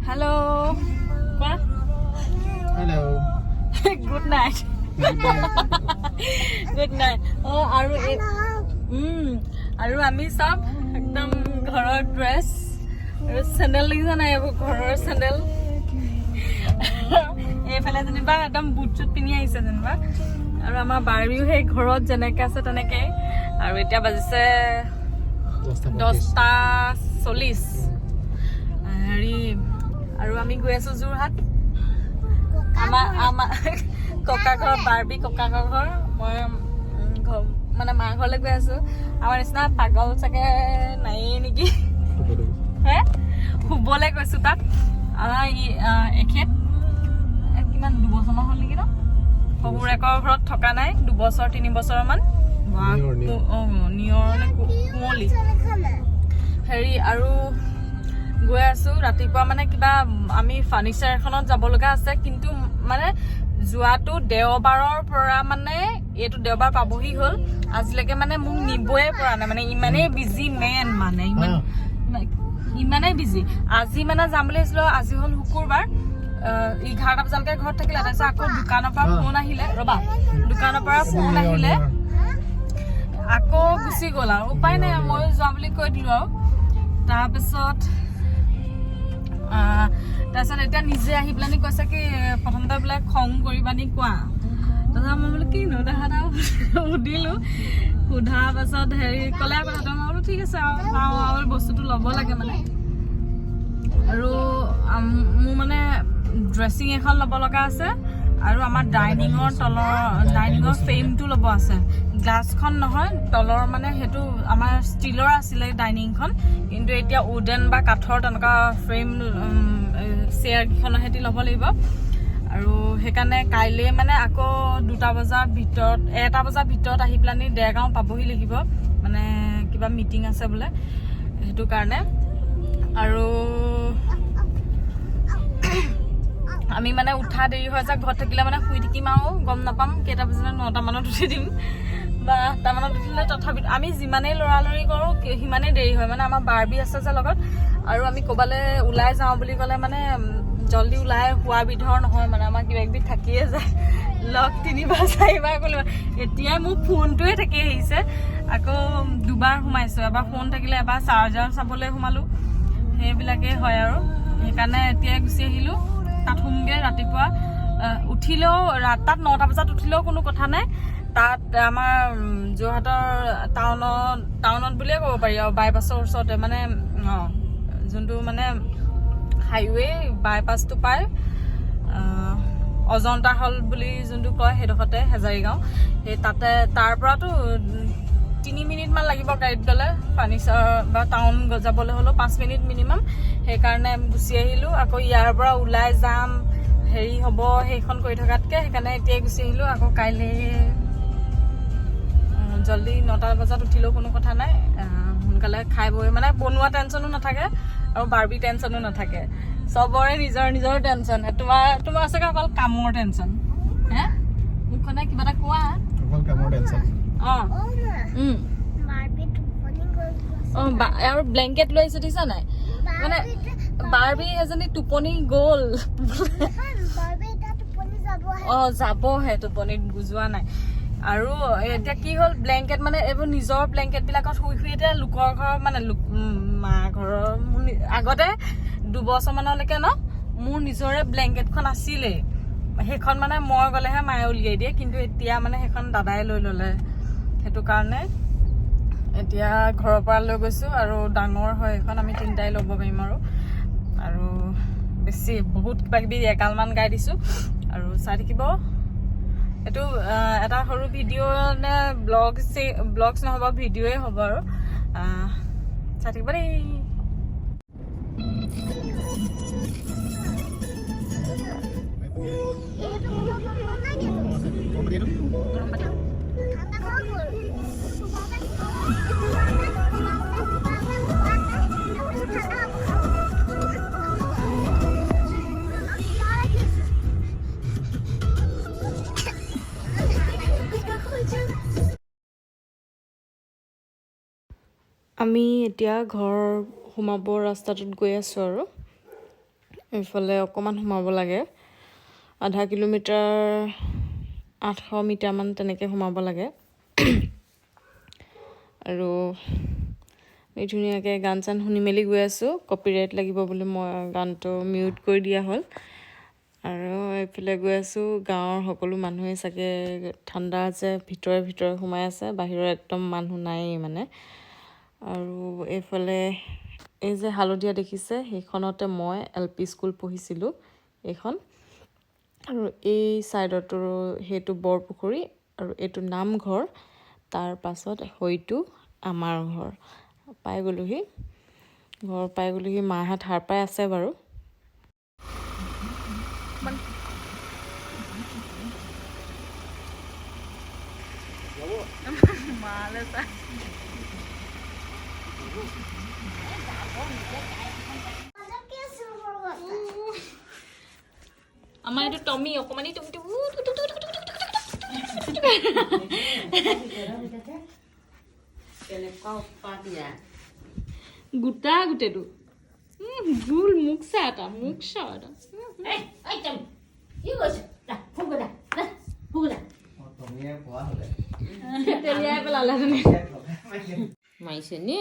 Hello. What? Hello. Good night. Good night. Oh, আৰু আমি সব একদম ঘৰৰ ড্ৰেছ আৰু স্যান্ডেল লিখা নাই ঘৰৰ স্যান্ডেল এইফালে যেনিবা একদম বুট চুট পিন্ধি আহিছে যেনিবা আৰু আমাৰ বাৰবিও সেই ঘৰত যেনেকৈ আছে তেনেকৈ আৰু এতিয়া বাজিছে 10:40 হেৰি আৰু আমি গৈ আছো যোৰহাট আমাৰ ককা ঘৰ বাৰবি ককা ঘৰ মই মানে মাৰ ঘৰলৈ গৈ আছো আমাৰ নিচিনা পাগল চাগে নাইয়ে নেকি হে শুবলৈ গৈছো তাত আমাৰ এখেত কিমান 2 বছৰমান হ'ল নেকি ন শহুৰেকৰ ঘৰত থকা নাই 2 বছৰ 3 বছৰমান নিয়ৰ নে কুঁৱলী হেৰি আৰু গৈ আছো ৰাতিপুৱা মানে কিবা আমি ফাৰ্নিচাৰ এখনত যাব লগা আছে কিন্তু মানে যোৱাটো দেওবাৰৰ পৰা মানে এইটো দেওবাৰ পাবহি হ'ল আজিলৈকে মানে মোক নিবয়ে পৰা নাই মানে ইমানেই বিজি মেন মানে ইমানেই বিজি আজি মানে যাম বুলি ভাবিছিলো আজি হ'ল শুকুৰবাৰ 11টা বজালৈকে ঘৰত থাকিলে তাৰপিছত আকৌ দোকানৰ পৰা ফোন আহিলে ৰবা দোকানৰ পৰা ফোন আহিলে আকৌ গুচি গ'ল আৰু উপায় নাই মই যোৱা বুলি কৈ দিলো আৰু তাৰপিছত এতিয়া নিজে আহি পেলাই কৈছে কি প্ৰথমতে বোলে খং কৰিবা নি কোৱা তাৰপিছত মই বোলো কিনো দেখাটা সুধিলো সোধাৰ পাছত হেৰি ক'লে কথাটো মই বোলো ঠিক আছে আৰু যাওঁ আৰু বস্তুটো ল'ব লাগে মানে আৰু মোৰ মানে ড্ৰেছিং এখন ল'ব লগা আছে আৰু আমাৰ ডাইনিঙৰ ফ্ৰেমটো ল'ব আছে গ্লাছখন নহয় তলৰ মানে সেইটো আমাৰ ষ্টিলৰ আছিলে ডাইনিংখন কিন্তু এতিয়া উডেন বা কাঠৰ তেনেকুৱা ফ্ৰেম চেয়াৰ কেইখনৰ সৈতে ল'ব লাগিব আৰু সেইকাৰণে কাইলৈ মানে আকৌ 2টা বজাৰ ভিতৰত 1টা বজাৰ ভিতৰত আহি পেলানি দেৰগাঁও পাবহি লাগিব মানে কিবা মিটিং আছে বোলে সেইটো কাৰণে আৰু আমি মানে উঠা দেৰি হৈ যায় ঘৰত থাকিলে মানে শুই থাকিম আৰু গম নাপাম কেইটা বজাত 9টা মানত উঠি দিম বা 8টা মানত উঠিলে তথাপিতো আমি যিমানেই লৰালৰি কৰোঁ সিমানেই দেৰি হয় মানে আমাৰ বাৰবি আছে যে লগত আৰু আমি ক'বালৈ ওলাই যাওঁ বুলি ক'লে মানে জল্দি ওলাই হোৱা বিধৰ নহয় মানে আমাৰ কিবা কিবি থাকিয়ে যায় লগ 3বাৰ 4বাৰ ক'লো এতিয়াই মোৰ ফোনটোৱে থাকি আহিছে আকৌ 2বাৰ সোমাইছো এবাৰ ফোন থাকিলে এবাৰ চাৰ্জাৰ চাবলৈ সোমালো সেইবিলাকেই হয় আৰু সেইকাৰণে এতিয়াই গুচি আহিলোঁ তাত শুমগৈ ৰাতিপুৱা উঠিলেও তাত 9টা বজাত উঠিলেও কোনো কথা নাই তাত আমাৰ যোৰহাটৰ টাউনত বুলিয়ে ক'ব পাৰি আৰু বাইপাছৰ ওচৰতে মানে যোনটো মানে হাইৱে বাইপাছটো পায় অজন্তা হল বুলি যোনটো কয় সেইডোখৰতে হেজাৰীগাঁও সেই তাতে তাৰ পৰাতো 3 মিনিটমান লাগিব গাড়ীত গ'লে ফাৰ্নিচাৰ বা টাউন যাবলৈ হ'লেও 5 মিনিট মিনিমাম সেইকাৰণে গুচি আহিলোঁ আকৌ ইয়াৰ পৰা ওলাই যাম হেৰি হ'ব সেইখন কৰি থকাতকৈ সেইকাৰণে এতিয়াই গুচি আহিলোঁ আকৌ কাইলৈ জল্দি 9টা বজাত উঠিলেও কোনো কথা নাই সোনকালে খাই বৈ মানে বনোৱা টেনশ্যনো নাথাকে আৰু বাৰবি টেনশ্যনো নাথাকে চবৰে নিজৰ নিজৰ টেনশ্যন তোমাৰ চাগে অকল কামৰ টেনশ্যন হে মুখখনে কিবা এটা কোৱা অকল কামৰ টেনশ্যন আৰু ব্লেংকেট লৈ আহিছে দিছা নাই মানে বাৰবি এজনী টোপনি গ'ল যাবহে টোপনিত বুজোৱা নাই আৰু এতিয়া কি হ'ল ব্লেংকেট মানে এইবোৰ নিজৰ ব্লেংকেট বিলাকত শুই শুই এতিয়া লোকৰ ঘৰৰ মানে মা ঘৰৰ আগতে 2 বছৰমানলৈকে ন মোৰ নিজৰে ব্লেংকেটখন আছিলেই সেইখন মানে মই গ'লেহে মায়ে উলিয়াই দিয়ে কিন্তু এতিয়া মানে সেইখন দাদাই লৈ ল'লে সেইটো কাৰণে এতিয়া ঘৰৰ পৰা লৈ গৈছোঁ আৰু ডাঙৰ হয় সেইখন আমি 3টাই ল'ব পাৰিম আৰু বেছি বহুত কিবা কিবি এগালমান গাই দিছোঁ আৰু চাই থাকিব এইটো এটা সৰু ভিডিঅ' নে ব্লগছ নহ'ব ভিডিঅ'ই হ'ব আৰু চাই থাকিব দেই আমি এতিয়া ঘৰ সোমাব ৰাস্তাটোত গৈ আছোঁ আৰু এইফালে অকণমান সোমাব লাগে, আধা কিলোমিটাৰ 800 মিটাৰমান তেনেকৈ সোমাব লাগে। আৰু আমি ধুনীয়াকৈ গান চান শুনি মেলি গৈ আছোঁ। কপিৰাইট লাগিব বুলি মই গানটো মিউট কৰি দিয়া হ'ল। আৰু এইফালে গৈ আছোঁ, গাঁৱৰ সকলো মানুহে চাগে ঠাণ্ডা আছে, ভিতৰে ভিতৰে সোমাই আছে, বাহিৰৰ একদম মানুহ নায়েই মানে। আৰু এইফালে এই যে হালধীয়া দেখিছে সেইখনতে মই LP স্কুল পঢ়িছিলোঁ এইখন। আৰু এই ছাইডতো সেইটো বৰপুখুৰী আৰু এইটো নামঘৰ, তাৰ পাছত হয়তো আমাৰ ঘৰ। পাই গ'লোহি, ঘৰ পাই গ'লোহি। মাহঁত সাৰ পাই আছে বাৰু। মালে চা আমাৰ এইটো টমি অকমানি টমি গোটা গোটেইটো গোল মুখ চা এটা মাৰিছে নি?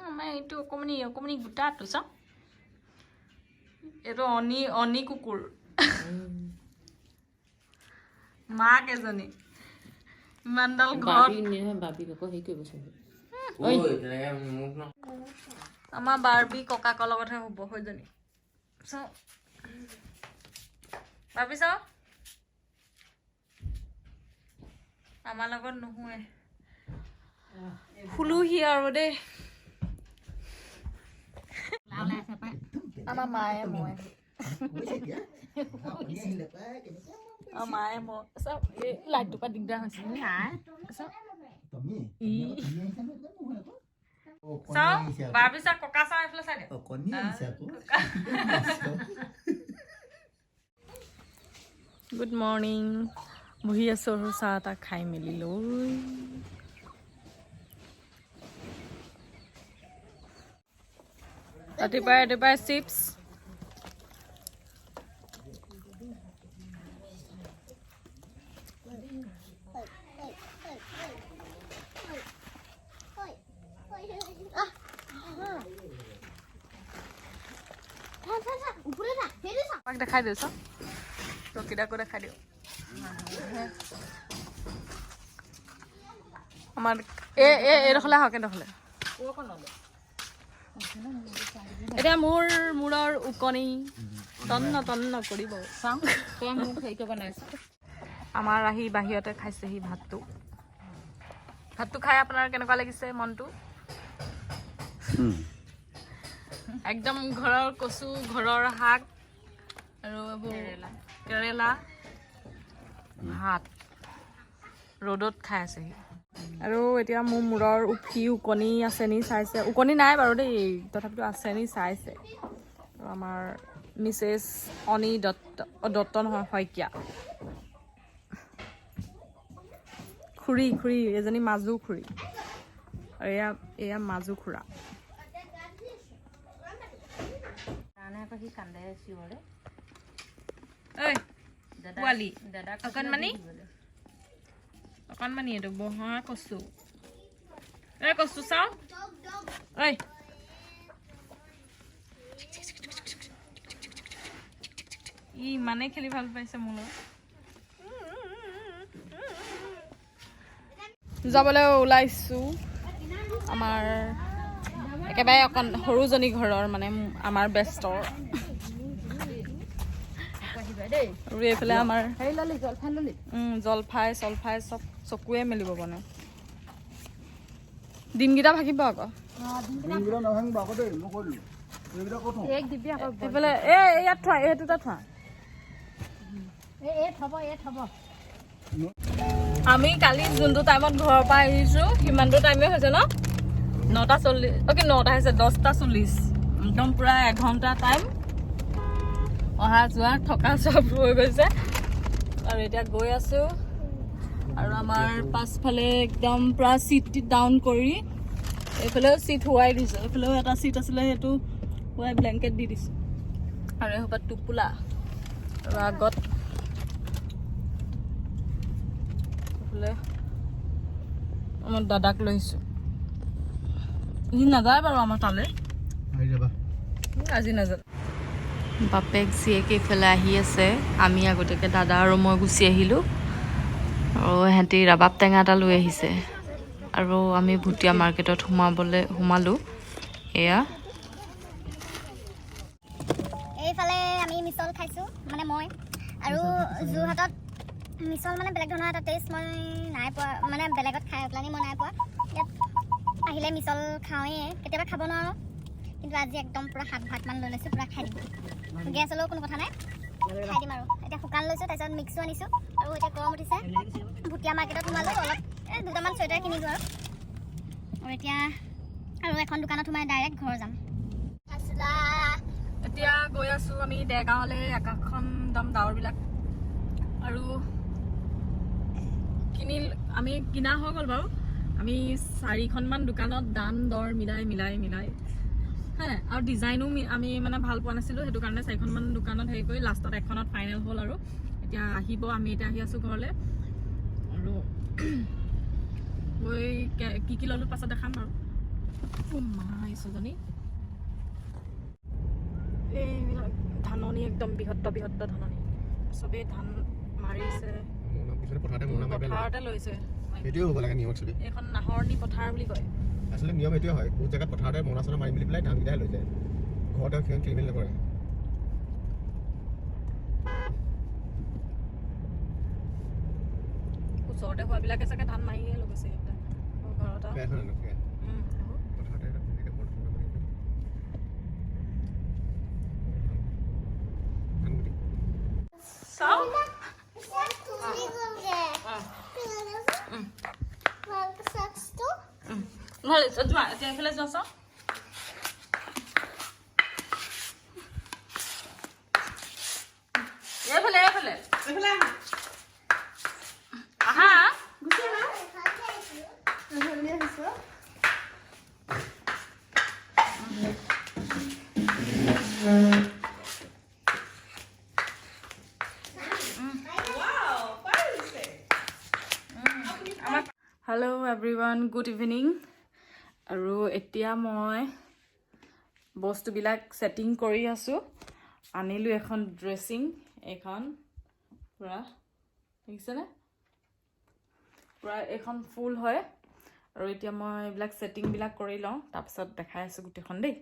আমাৰ এইটো অকমানি অকমানি গোটাটো চাওঁ। এইটো অনি কুকুৰ, মাক এজনী, ইমানডাল ঘৰত। বাবিক আকৌ হেৰি কৰিবচোন। আমাৰ বাৰ্বি ককাকৰ লগতহে হ'ব সেইজনী। চাওঁ ভাবি চাওঁ, আমাৰ লগত নুশুৱে। শুলোহি আৰু দেই। আমাৰ মায়ে মই চাওঁ এই লাইটটোৰ পৰা দিগদাৰ হৈছে চাওঁ। বাৰ্বি চাওঁ, ককা চাওঁ, এইফালে চাই দে। Good morning. বহি আছোঁ আৰু চাহ তাহ খাই মেলি লৈ। ৰাতিপুৱাই চিপছ, দেখাই দিওঁ চাওঁ, ৰকিদাকো দেখাই দিওঁ। আমাৰ এইডোখৰলৈ আহক, এইডোখৰলৈ। এতিয়া মূৰৰ ওকণি তন্ন কৰিব চাওঁ। তই মোক হেৰি কৰিব নাই। আমাৰ আহি বাহিৰতে খাইছেহি ভাতটো খাই আপোনাৰ কেনেকুৱা লাগিছে মনটো? একদম ঘৰৰ কচু, ঘৰৰ শাক আৰু এইবোৰ কেৰেলা ভাত ৰ'দত খাই আছেহি। আৰু এতিয়া মোৰ মূৰৰ ওকণি আছে নি চাইছে। ওকণি নাই বাৰু দেই, তথাপিতো আছে নি চাইছে। আৰু আমাৰ মিছেছ অনি দত্ত নহয়, শইকীয়া খুৰী এজনী মাজু খুৰী, আৰু এয়া মাজু খুৰা। পোৱালি অকণমানি এইটো বহা কচু। কচু চাওঁ। ইমানেই খেলি ভাল পাইছে মোৰ লগত। যাবলৈ ওলাইছোঁ আমাৰ একেবাৰে অকণ সৰুজনী ঘৰৰ, মানে আমাৰ বেষ্টৰ। আৰু এইফালে আমাৰ জলফাই চব চকুৱে মেলিব মানে। ডিমকেইটা ভাগিব আকৌ। এইফালে ইয়াত থোৱা, এই দুটা থোৱা। আমি কালি যোনটো টাইমত ঘৰৰ পৰা আহিছোঁ সিমানটো টাইমে হৈছে ন? 9:40 কি 9টা হৈছে, 10:40। একদম পুৰা এঘণ্টা টাইম অহা যোৱা থকা চব হৈ গৈছে। আৰু এতিয়া গৈ আছোঁ। আৰু আমাৰ পাছফালে একদম পুৰা চিট ডাউন কৰি এইফালেও চিট হোৱাই দিছে। এইফালেও এটা চিট আছিলে, সেইটো পুৱাই ব্লেংকেট দি দিছোঁ আৰু এসোপা টোপোলা আৰু আগত বোলে আমাৰ দাদাক লৈ আহিছোঁ সি নাযায় বাৰু আমাৰ তালৈ আহি যাবা আজি নাযায় বাপেক জীয়েক এইফালে আহি আছে আমি আগতীয়াকৈ দাদা আৰু মই গুচি আহিলোঁ আৰু সিহঁতি ৰাবাব টেঙা এটা লৈ আহিছে আৰু আমি ভুটীয়া মাৰ্কেটত সোমালোঁ এয়া এইফালে আমি মিছল খাইছোঁ মানে মই আৰু যোৰহাটত মিছল মানে বেলেগ ধৰণৰ এটা টেষ্ট মই নাই পোৱা মানে বেলেগত খাই পেলানি মই নাই পোৱা ইয়াত আহিলে মিছল খাওঁৱেই কেতিয়াবা খাব নোৱাৰোঁ কিন্তু আজি একদম পূৰা 7 ভাগমান লৈ লৈছোঁ পূৰা খাই দিম গেছ হ'লেও কোনো কথা নাই খাই দিম আৰু এতিয়া শুকান লৈছোঁ তাৰপিছত মিক্সো আনিছোঁ আৰু এতিয়া গৰম উঠিছে ভুটীয়া মাৰ্কেটত সোমালোঁ অলপ দুটামান চুৱেটাৰ কিনিলোঁ আৰু এতিয়া আৰু এখন দোকানত সোমাই ডাইৰেক্ট ঘৰ যাম এতিয়া গৈ আছোঁ আমি দেৰগাঁৱলৈ আকাশখন একদম ডাৱৰবিলাক আৰু আমি কিনা হৈ গ'ল বাৰু আমি 4খনমান দোকানত দাম দৰ মিলাই হয় আৰু ডিজাইনো আমি মানে ভাল পোৱা নাছিলোঁ সেইটো কাৰণে 4খনমান দোকানত হেৰি কৰি লাষ্টত এখনত ফাইনেল হ'ল আৰু এতিয়া আহিব আমি এতিয়া আহি আছোঁ ঘৰলৈ আৰু গৈ কি ল'লোঁ পাছত দেখাম বাৰু মা আহিছোঁজনী এইবিলাক ধাননি একদম বৃহত্ত ধাননি চবেই ধান মাৰিছে পথাৰতে লৈছে এইটোৱে হ'ব লাগে নিয়ম একচুৱেলি এইখন নাহৰণি পথাৰ বুলি কয় আচলতে নিয়ম এইটোৱে হয় বহুত জেগাত পথাৰতে মৰণা চৰণা মাৰি মেলি পেলাই ধানকেইটাই লৈ যায় ঘৰতে সিহঁত খেলি মেলি নকৰে ওচৰতে হোৱাবিলাকে চাগে ধান মাৰিয়ে লৈ গৈছে সেইবিলাক ঘৰত পথাৰতে ধুনীয়াকৈ বৰ ধুনীয়া মাৰি পেলাই ধানগুটি চাওঁ ভালে যোৱা এতিয়া এইফালে যোৱা চাওঁ এইফালে আহা হেল্ল' এভৰিৱান গুড ইভিনিং আৰু এতিয়া মই বস্তুবিলাক ছেটিং কৰি আছোঁ আনিলোঁ এখন ড্ৰেছিং এইখন পূৰা দেখিছেনে পূৰা এইখন ফুল হয় আৰু এতিয়া মই এইবিলাক ছেটিংবিলাক কৰি লওঁ তাৰপিছত দেখাই আছোঁ গোটেইখন দেই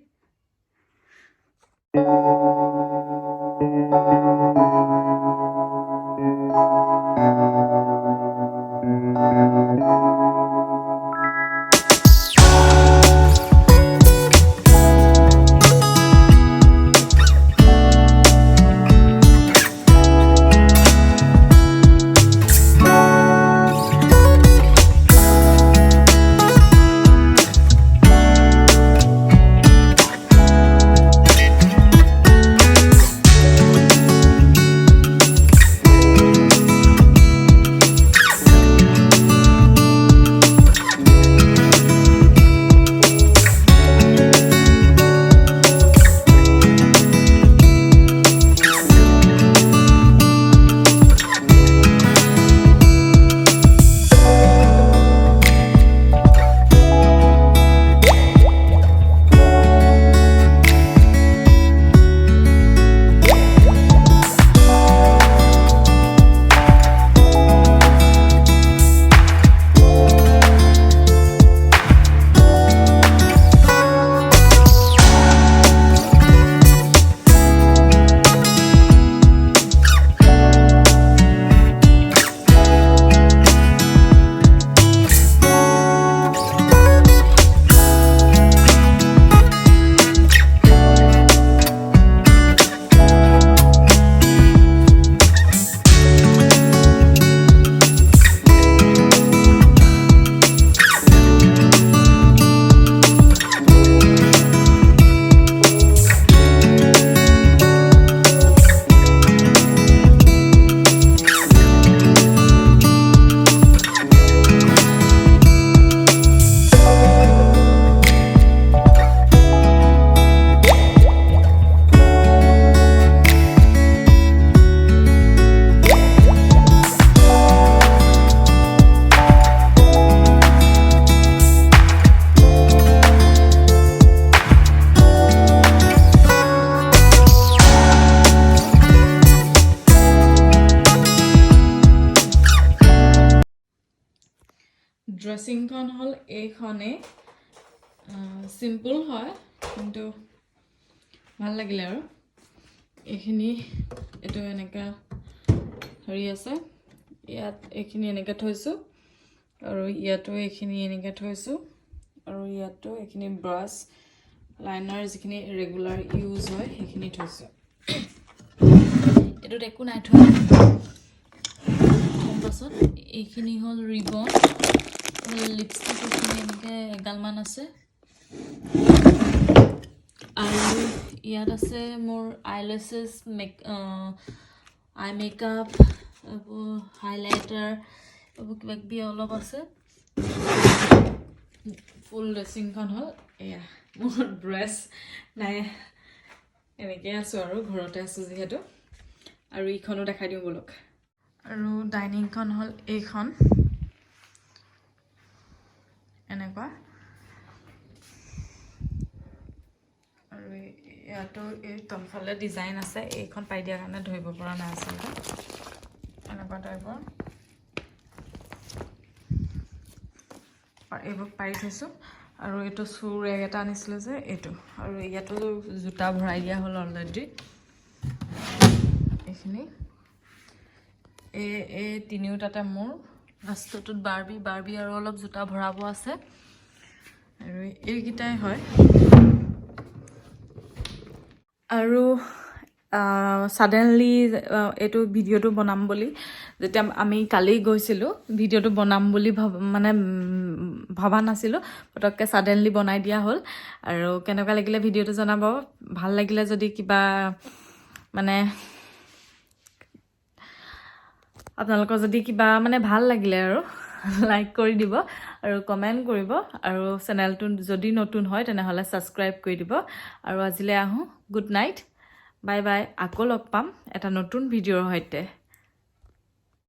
ড্ৰেছিংখন হ'ল এইখনেই চিম্পল হয় কিন্তু ভাল লাগিলে আৰু এইখিনি এইটো এনেকা হেৰি আছে ইয়াত এইখিনি এনেকৈ থৈছোঁ আৰু ইয়াতো এইখিনি এনেকৈ থৈছোঁ আৰু ইয়াতো এইখিনি ব্ৰাছ লাইনাৰ যিখিনি ৰেগুলাৰ ইউজ হয় সেইখিনি থৈছোঁ এইটোত একো নাই থোৱা তাৰপাছত এইখিনি হ'ল ৰিবন লিপষ্টিক এইখিনি এনেকৈ এগালমান আছে আৰু ইয়াত আছে মোৰ আইলেছেছ আই মেকআপ এইবোৰ হাইলাইটাৰ এইবোৰ কিবা কিবি অলপ আছে ফুল ড্ৰেছিংখন হ'ল এয়া মোৰ ড্ৰেছ নাই এনেকৈ আছোঁ আৰু ঘৰতে আছোঁ যিহেতু আৰু ইখনো দেখাই দিওঁ বলক আৰু ডাইনিংখন হ'ল এইখন এনেকুৱা আৰু ইয়াতো এই তলফালে ডিজাইন আছে এইখন পাই দিয়াৰ কাৰণে ধৰিব পৰা নাই আচলতে এনেকুৱা টাইপৰ আৰু এইবোৰ পাৰি থৈছোঁ আৰু এইটো চু ৰেগ এটা আনিছিলোঁ যে এইটো আৰু ইয়াতো জোতা ভৰাই দিয়া হ'ল অলৰেডি এইখিনি এই তিনিওটাতে মোৰ লাষ্টটোত বাৰ্বি আৰু অলপ জোতা ভৰাব আছে আৰু এইকেইটাই হয় আৰু ছাডেনলি এইটো ভিডিঅ'টো বনাম বুলি যেতিয়া আমি কালি গৈছিলোঁ ভিডিঅ'টো বনাম বুলি ভবা নাছিলোঁ পটককৈ ছাডেনলি বনাই দিয়া হ'ল আৰু কেনেকুৱা লাগিলে ভিডিঅ'টো জনাব ভাল লাগিলে যদি কিবা মানে আপোনালোকৰ যদি কিবা মানে ভাল লাগিলে আৰু লাইক কৰি দিব আৰু কমেণ্ট কৰিব আৰু চেনেলটো যদি নতুন হয় তেনেহ'লে ছাবস্ক্ৰাইব কৰি দিব আৰু আজিলৈ আহোঁ গুড নাইট বাই বাই আকৌ লগ পাম এটা নতুন ভিডিঅ'ৰ সৈতে